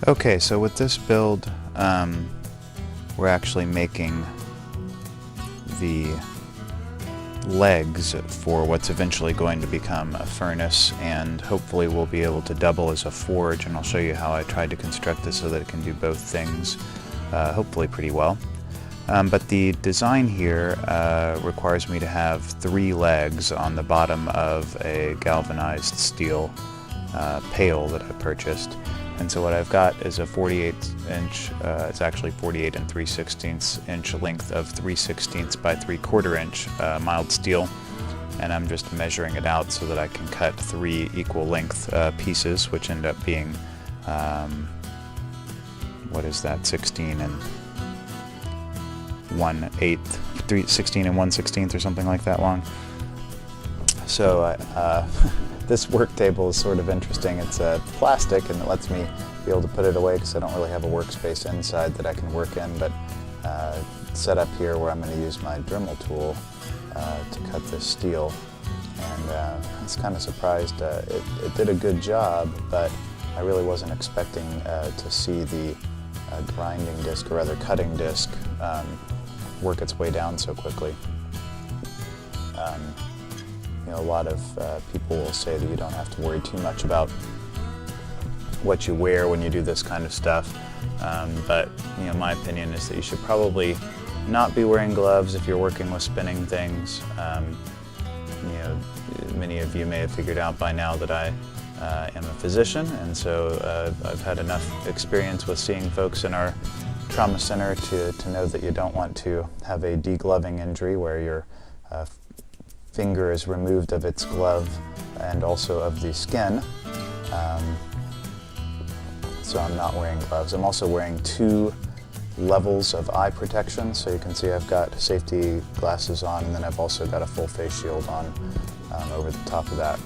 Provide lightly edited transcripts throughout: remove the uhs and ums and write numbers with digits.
Okay, so with this build, we're actually making the legs for what's eventually going to become a furnace, and hopefully we'll be able to double as a forge, and I'll show you how I tried to construct this so that it can do both things, hopefully pretty well. But the design here requires me to have 3 legs on the bottom of a galvanized steel pail that I purchased. And so what I've got is a 48-inch, it's actually 48 and 3/16 inch length of 3/16 by 3/4 inch mild steel, and I'm just measuring it out so that I can cut 3 equal length pieces, which end up being, what is that, 16 and 1/8, 16 and 1/16 or something like that long. So this work table is sort of interesting. It's plastic, and it lets me be able to put it away because I don't really have a workspace inside that I can work in, but it's set up here where I'm going to use my Dremel tool to cut this steel. And I was kind of surprised. It did a good job, but I really wasn't expecting to see the grinding disc, or rather cutting disc, work its way down so quickly. You know, a lot of people will say that you don't have to worry too much about what you wear when you do this kind of stuff, but you know, my opinion is that you should probably not be wearing gloves if you're working with spinning things. You know, many of you may have figured out by now that I am a physician, and so I've had enough experience with seeing folks in our trauma center to know that you don't want to have a degloving injury where your finger is removed of its glove and also of the skin. So I'm not wearing gloves. I'm also wearing 2 levels of eye protection, so you can see I've got safety glasses on, and then I've also got a full face shield on over the top of that.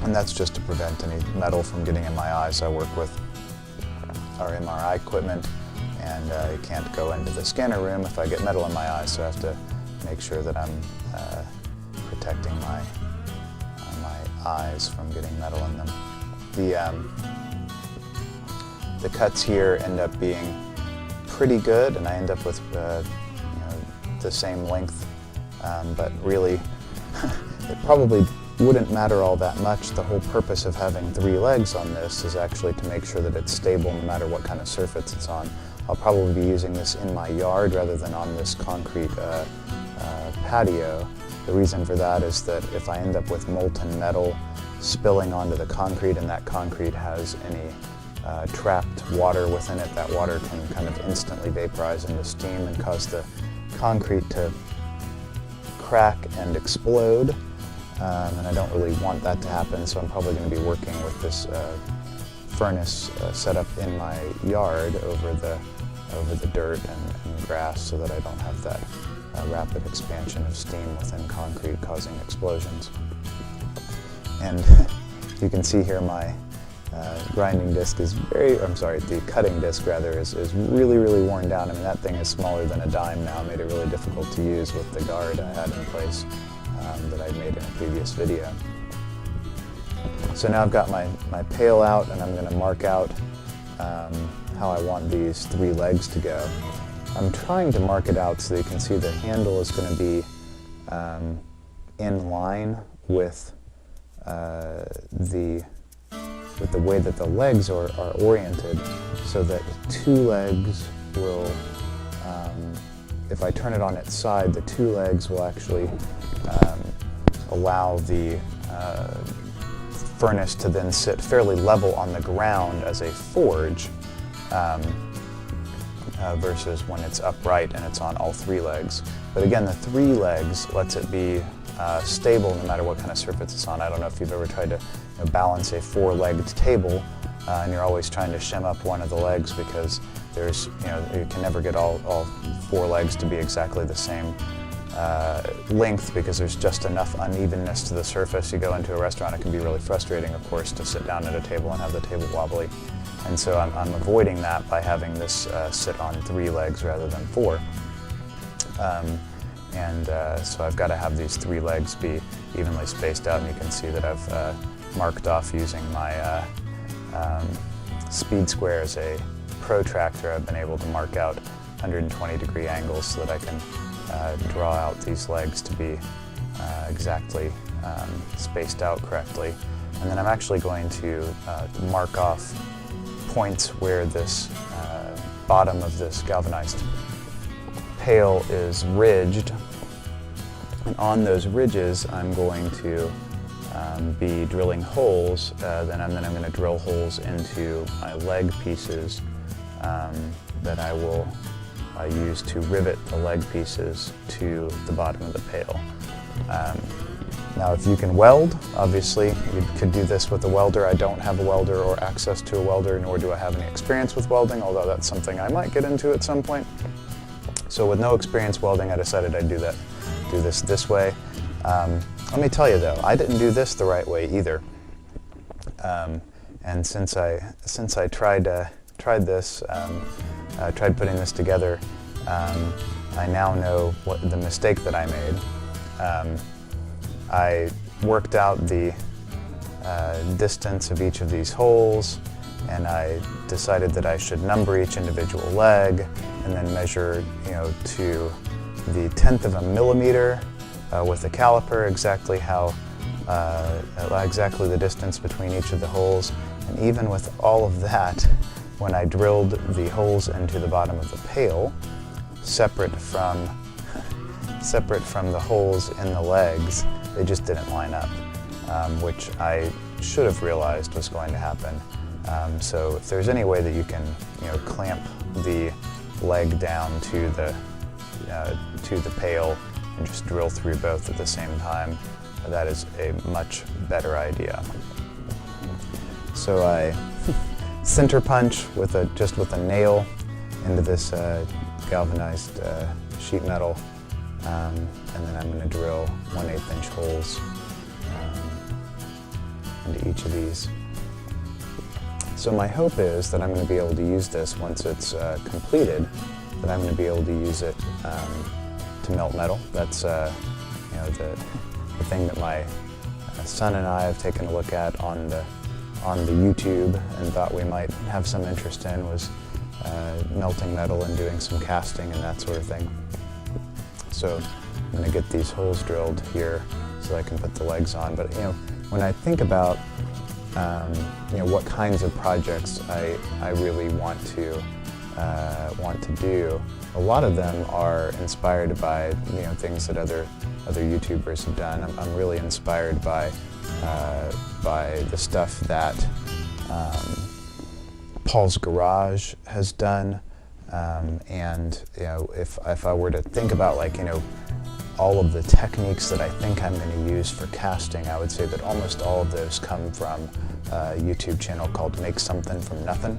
And that's just to prevent any metal from getting in my eyes. I work with our MRI equipment, and you can't go into the scanner room if I get metal in my eyes, so I have to make sure that I'm protecting my eyes from getting metal in them. The cuts here end up being pretty good, and I end up with you know, the same length, but really it probably wouldn't matter all that much. The whole purpose of having 3 legs on this is actually to make sure that it's stable no matter what kind of surface it's on. I'll probably be using this in my yard rather than on this concrete patio. The reason for that is that if I end up with molten metal spilling onto the concrete, and that concrete has any trapped water within it, that water can kind of instantly vaporize into steam and cause the concrete to crack and explode. And I don't really want that to happen, so I'm probably going to be working with this furnace set up in my yard over the dirt and grass, so that I don't have that rapid expansion of steam within concrete causing explosions. And you can see here my grinding disc is the cutting disc rather is really, really worn down. I mean, that thing is smaller than a dime now. It made it really difficult to use with the guard I had in place that I made in a previous video. So now I've got my pail out, and I'm going to mark out how I want these 3 legs to go. I'm trying to mark it out so that you can see the handle is going to be in line with the way that the legs are oriented, so that 2 legs will, if I turn it on its side, the 2 legs will actually allow the furnace to then sit fairly level on the ground as a forge, versus when it's upright and it's on all 3 legs. But again, the 3 legs lets it be stable no matter what kind of surface it's on. I don't know if you've ever tried to balance a 4-legged table, and you're always trying to shim up one of the legs because there's, you can never get all 4 legs to be exactly the same length, because there's just enough unevenness to the surface. You go into a restaurant, it can be really frustrating, of course, to sit down at a table and have the table wobbly. And so I'm avoiding that by having this sit on 3 legs rather than 4. So I've got to have these 3 legs be evenly spaced out, and you can see that I've marked off using my speed square is a protractor, I've been able to mark out 120-degree angles so that I can draw out these legs to be exactly spaced out correctly. And then I'm actually going to mark off points where this bottom of this galvanized pail is ridged. And on those ridges, I'm going to be drilling holes. Then I'm going to drill holes into my leg pieces that I will use to rivet the leg pieces to the bottom of the pail. Now, if you can weld, obviously you could do this with a welder. I don't have a welder or access to a welder, nor do I have any experience with welding, although that's something I might get into at some point. So with no experience welding, I decided I'd do this way. Let me tell you though, I didn't do this the right way either. And since I tried this, tried putting this together, I now know what the mistake that I made. I worked out the distance of each of these holes, and I decided that I should number each individual leg and then measure, to the 1/10 of a millimeter with a caliper exactly exactly the distance between each of the holes. And even with all of that, when I drilled the holes into the bottom of the pail, separate from the holes in the legs, they just didn't line up, which I should have realized was going to happen. So if there's any way that you can, clamp the leg down to the pail and just drill through both at the same time, that is a much better idea. So I center punch just with a nail into this galvanized sheet metal, and then I'm going to drill 1/8 inch holes into each of these. So my hope is that I'm going to be able to use this once it's completed, that I'm going to be able to use it to melt metal. That's the thing that my son and I have taken a look at on the YouTube and thought we might have some interest in was melting metal and doing some casting and that sort of thing. So I'm going to get these holes drilled here so I can put the legs on. But when I think about what kinds of projects I really want to do, a lot of them are inspired by things that other YouTubers have done. I'm really inspired by the stuff that Paul's Garage has done, and if I were to think about all of the techniques that I think I'm going to use for casting, I would say that almost all of those come from a YouTube channel called Make Something from Nuthin.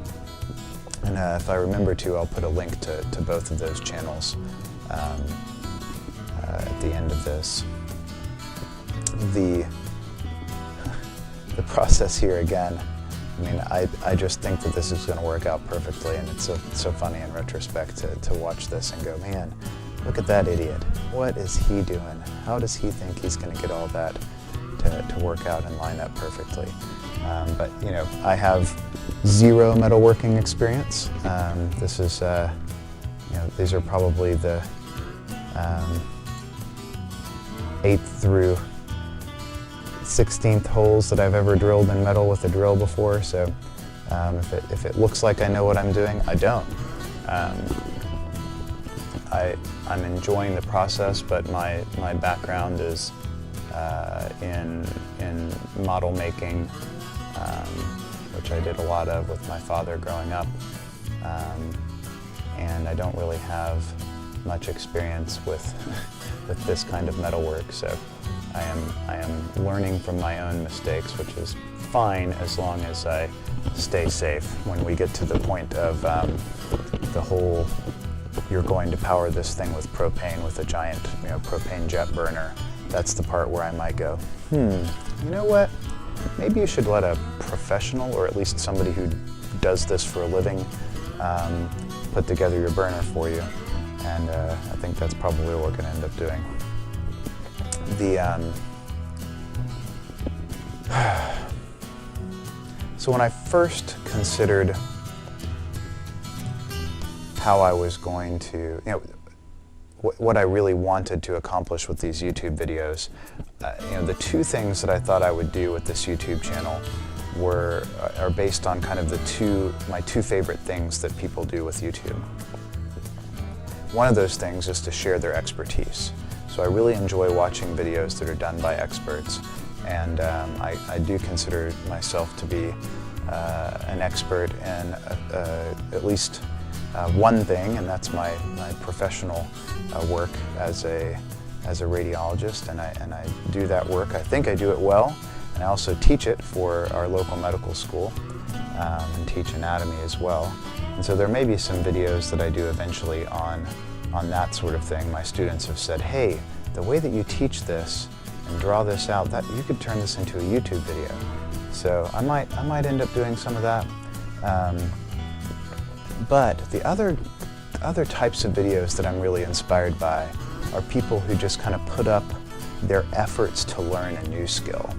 And if I remember to, I'll put a link to both of those channels at the end of this. The process here again, I just think that this is going to work out perfectly, and it's so funny in retrospect to watch this and go, man, look at that idiot. What is he doing? How does he think he's going to get all that to work out and line up perfectly? But I have zero metalworking experience. This is, these are probably the 8th through 16th holes that I've ever drilled in metal with a drill before. So if it looks like I know what I'm doing, I don't. I'm enjoying the process, but my background is in model making, which I did a lot of with my father growing up, and I don't really have much experience with this kind of metalwork. So I am learning from my own mistakes, which is fine as long as I stay safe. When we get to the point of the whole, you're going to power this thing with propane with a giant propane jet burner, that's the part where I might go, you know what? Maybe you should let a professional, or at least somebody who does this for a living, put together your burner for you. And I think that's probably what we're going to end up doing. So when I first considered how I was going to, what I really wanted to accomplish with these YouTube videos, the two things that I thought I would do with this YouTube channel are based on kind of my two favorite things that people do with YouTube. One of those things is to share their expertise. So I really enjoy watching videos that are done by experts, and I do consider myself to be an expert in at least one thing, and that's my professional work as a radiologist, and I do that work. I think I do it well, and I also teach it for our local medical school and teach anatomy as well. And so there may be some videos that I do eventually on that sort of thing. My students have said, hey, the way that you teach this and draw this out, that you could turn this into a YouTube video. So I might end up doing some of that. But the other types of videos that I'm really inspired by are people who just kind of put up their efforts to learn a new skill.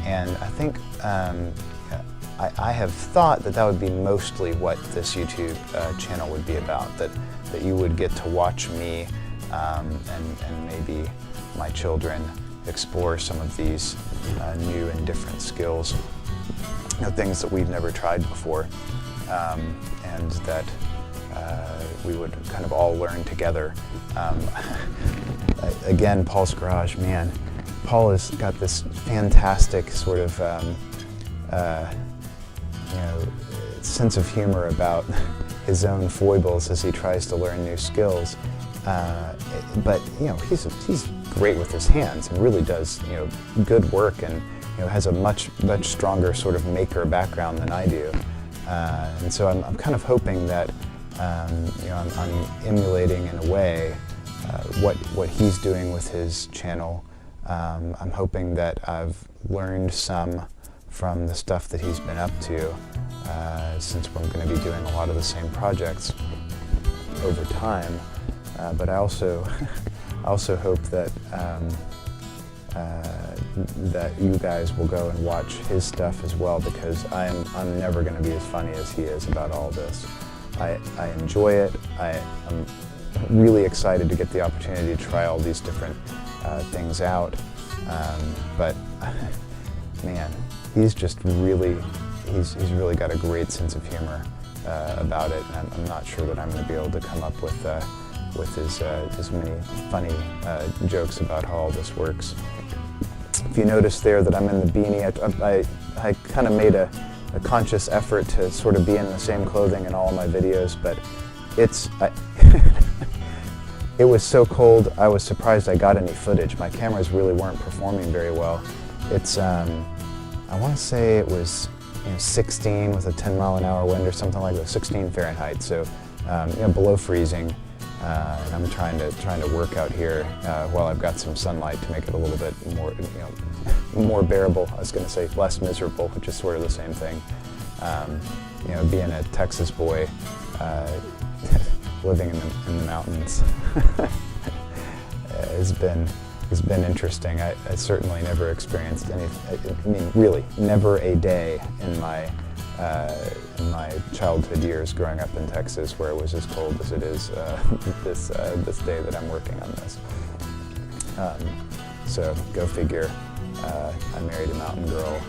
And I think I have thought that would be mostly what this YouTube channel would be about, that you would get to watch me and maybe my children explore some of these new and different skills, things that we've never tried before, and that we would kind of all learn together. Again, Paul's garage, man. Paul has got this fantastic sort of sense of humor about his own foibles as he tries to learn new skills. But he's great with his hands and really does good work, and has a much stronger sort of maker background than I do. And so I'm kind of hoping that I'm emulating in a way what he's doing with his channel. I'm hoping that I've learned some from the stuff that he's been up to, since we're going to be doing a lot of the same projects over time. But I also hope that that you guys will go and watch his stuff as well, because I'm never going to be as funny as he is about all this. I enjoy it. I'm really excited to get the opportunity to try all these different things out. But man, he's really got a great sense of humor about it, and I'm not sure that I'm going to be able to come up with as many funny jokes about how all this works. If you notice there that I'm in the beanie, I kind of made a conscious effort to sort of be in the same clothing in all of my videos, but it was so cold, I was surprised I got any footage. My cameras really weren't performing very well. It's, I want to say it was 16 with a 10-mile-an-hour wind or something like that, 16 Fahrenheit, so below freezing. And I'm trying to work out here while I've got some sunlight to make it a little bit more, more bearable. I was going to say less miserable, which is sort of the same thing. Being a Texas boy, living in the mountains has been interesting. I certainly never experienced really never a day in my childhood years growing up in Texas where it was as cold as it is this day that I'm working on this. So go figure. I married a mountain girl,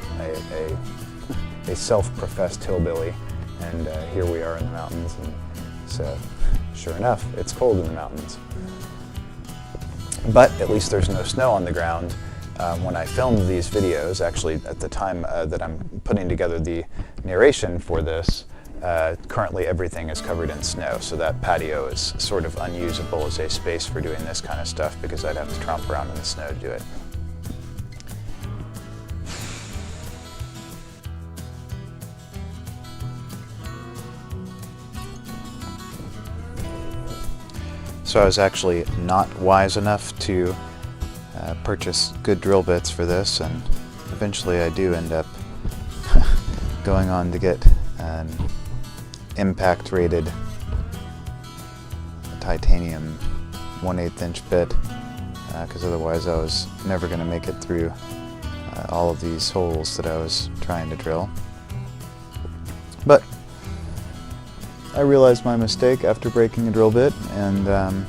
a self-professed hillbilly, and here we are in the mountains. And so, sure enough, it's cold in the mountains. But at least there's no snow on the ground. When I filmed these videos, actually at the time that I'm putting together the narration for this, currently everything is covered in snow, so that patio is sort of unusable as a space for doing this kind of stuff because I'd have to tromp around in the snow to do it. So I was actually not wise enough to purchase good drill bits for this, and eventually I do end up going on to get an impact rated titanium 1/8 inch bit, because otherwise I was never going to make it through all of these holes that I was trying to drill. I realized my mistake after breaking a drill bit, and then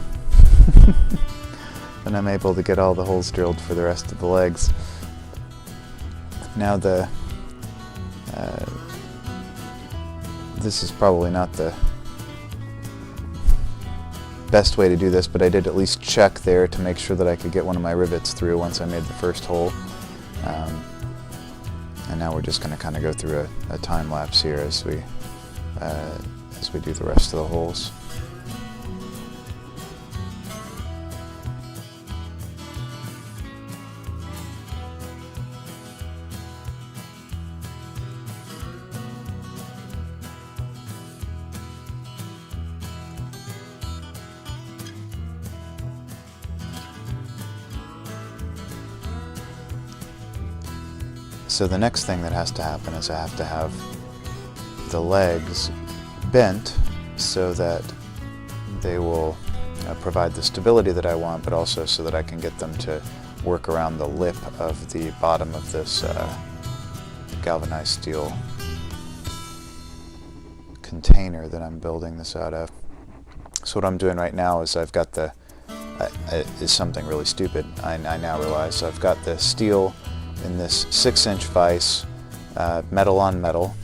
I'm able to get all the holes drilled for the rest of the legs. Now this is probably not the best way to do this, but I did at least check there to make sure that I could get one of my rivets through once I made the first hole. And now we're just going to kind of go through a time lapse here as we do the rest of the holes. So the next thing that has to happen is I have to have the legs bent so that they will provide the stability that I want, but also so that I can get them to work around the lip of the bottom of this galvanized steel container that I'm building this out of. So what I'm doing right now is I've got is something really stupid, I now realize. So I've got the steel in this 6-inch vise, metal on metal,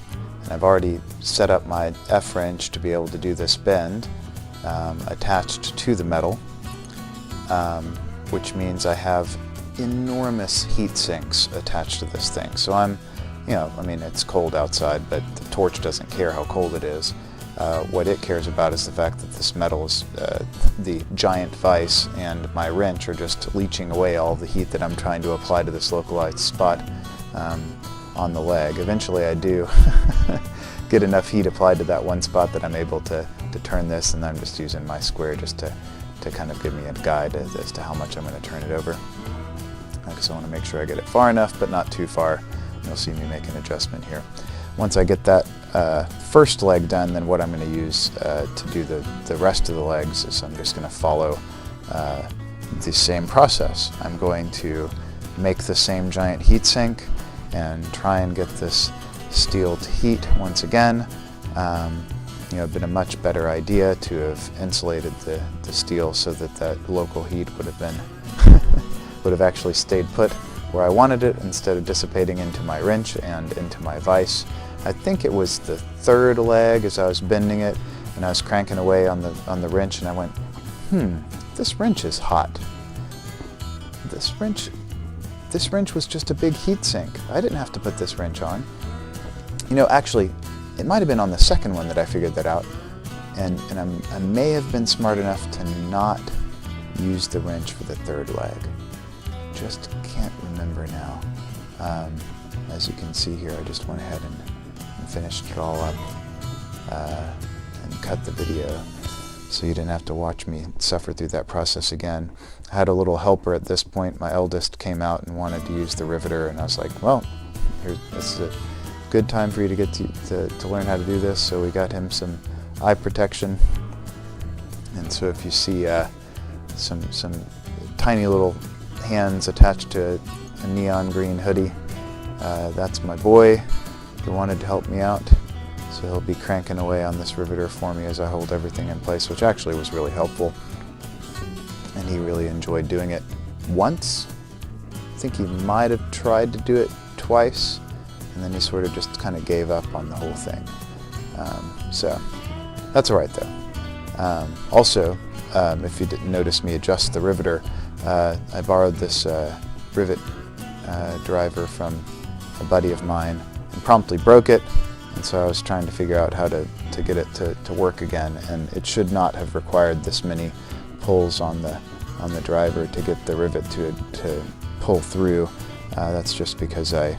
and I've already set up my F-wrench to be able to do this bend attached to the metal, which means I have enormous heat sinks attached to this thing. So I mean, it's cold outside, but the torch doesn't care how cold it is. What it cares about is the fact that this metal is, the giant vise and my wrench are just leaching away all the heat that I'm trying to apply to this localized spot on the leg. Eventually I do get enough heat applied to that one spot that I'm able to turn this, and I'm just using my square just to kind of give me a guide as to how much I'm going to turn it over. Because I want to make sure I get it far enough, but not too far. You'll see me make an adjustment here. Once I get that first leg done, then what I'm going to use to do the rest of the legs is I'm just going to follow the same process. I'm going to make the same giant heat sink and try and get this steel to heat once again. It'd been a much better idea to have insulated the steel so that that local heat would have been would have actually stayed put where I wanted it instead of dissipating into my wrench and into my vise. I think it was the third leg as I was bending it, and I was cranking away on the wrench, and I went, this wrench is hot. This wrench was just a big heat sink. I didn't have to put this wrench on. Actually, it might have been on the second one that I figured that out, and I may have been smart enough to not use the wrench for the third leg. Just can't remember now. As you can see here, I just went ahead and finished it all up and cut the video so you didn't have to watch me suffer through that process again. I had a little helper at this point. My eldest came out and wanted to use the riveter, and I was like, well, this is a good time for you to get to learn how to do this. So we got him some eye protection, and so if you see some tiny little hands attached to a neon green hoodie, that's my boy. He wanted to help me out, so he'll be cranking away on this riveter for me as I hold everything in place, which actually was really helpful, and he really enjoyed doing it once. I think he might have tried to do it twice, and then he sort of just kind of gave up on the whole thing. So that's all right though. Also, if you didn't notice me adjust the riveter, I borrowed this rivet driver from a buddy of mine and promptly broke it, and so I was trying to figure out how to get it to work again, and it should not have required this many pulls on the driver to get the rivet to pull through. That's just because I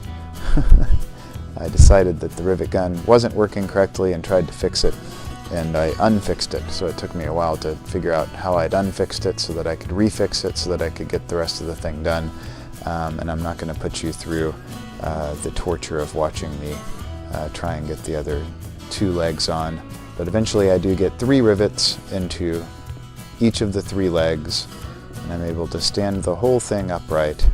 I decided that the rivet gun wasn't working correctly and tried to fix it, and I unfixed it, so it took me a while to figure out how I'd unfixed it so that I could refix it so that I could get the rest of the thing done. And I'm not going to put you through the torture of watching me try and get the other two legs on. But eventually I do get 3 rivets into each of the 3 legs, and I'm able to stand the whole thing upright,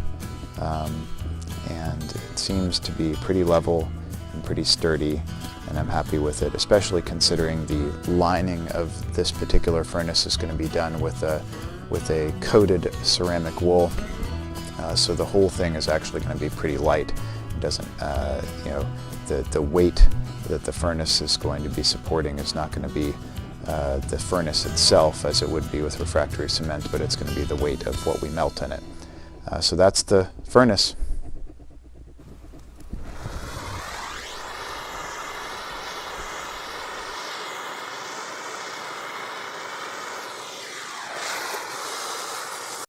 and it seems to be pretty level and pretty sturdy. and I'm happy with it, especially considering the lining of this particular furnace is going to be done with a coated ceramic wool. So the whole thing is actually going to be pretty light. It doesn't, you know, the weight that the furnace is going to be supporting is not going to be the furnace itself as it would be with refractory cement, but it's going to be the weight of what we melt in it. So that's the furnace.